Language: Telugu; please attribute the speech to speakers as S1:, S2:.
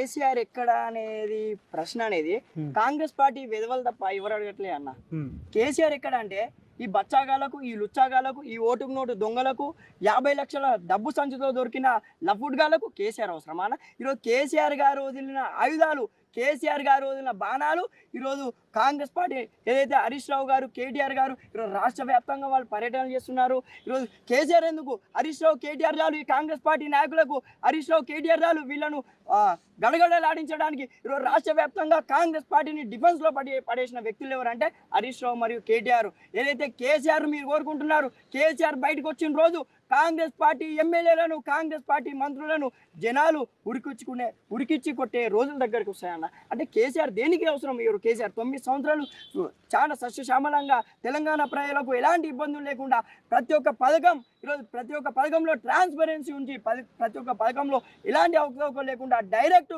S1: కేసీఆర్ ఎక్కడ అనేది ప్రశ్న అనేది కాంగ్రెస్ పార్టీ విధవలు తప్ప ఎవరు అడగట్లే అన్న. కేసీఆర్ ఎక్కడ అంటే ఈ బచ్చాగాలకు, ఈ లుచ్చాగాలకు, ఈ ఓటుకు నోటు దొంగలకు, 50 లక్షల డబ్బు సంచితో దొరికిన లఫుడ్గాలకు కేసీఆర్ అవసరమా అన్న? ఈరోజు కేసీఆర్ గారు వదిలిన ఆయుధాలు, కేసీఆర్ గారు వదిలిన బాణాలు ఈరోజు కాంగ్రెస్ పార్టీ ఏదైతే హరీష్ రావు గారు, కేటీఆర్ గారు ఈరోజు రాష్ట్ర వ్యాప్తంగా వాళ్ళు పర్యటనలు చేస్తున్నారు. ఈరోజు కేసీఆర్ ఎందుకు, హరీష్ రావు, కేటీఆర్ రాలు ఈ కాంగ్రెస్ పార్టీ నాయకులకు, హరీష్ రావు, కేటీఆర్ రాలు వీళ్ళను గడగడలాడించడానికి ఈరోజు రాష్ట్ర వ్యాప్తంగా కాంగ్రెస్ పార్టీని డిఫెన్స్లో పడేసిన వ్యక్తులు ఎవరంటే హరీష్ రావు మరియు కేటీఆర్. ఏదైతే కేసీఆర్ మీరు కోరుకుంటున్నారు, కేసీఆర్ బయటకు వచ్చిన రోజు కాంగ్రెస్ పార్టీ ఎమ్మెల్యేలను, కాంగ్రెస్ పార్టీ మంత్రులను జనాలు ఉరికిచ్చి కొట్టే రోజుల దగ్గరికి వస్తాయన్న. అంటే కేసీఆర్ దేనికి అవసరం? కేసీఆర్ 9 సంవత్సరాలు చాలా సస్యశ్యామలంగా తెలంగాణ ప్రజలకు ఎలాంటి ఇబ్బందులు లేకుండా ప్రతి ఒక్క పథకం, ఈరోజు ప్రతి ఒక్క పథకంలో ట్రాన్స్పరెన్సీ ఉంచి, ప్రతి ఒక్క పథకంలో ఎలాంటి అవకతవకలు లేకుండా డైరెక్ట్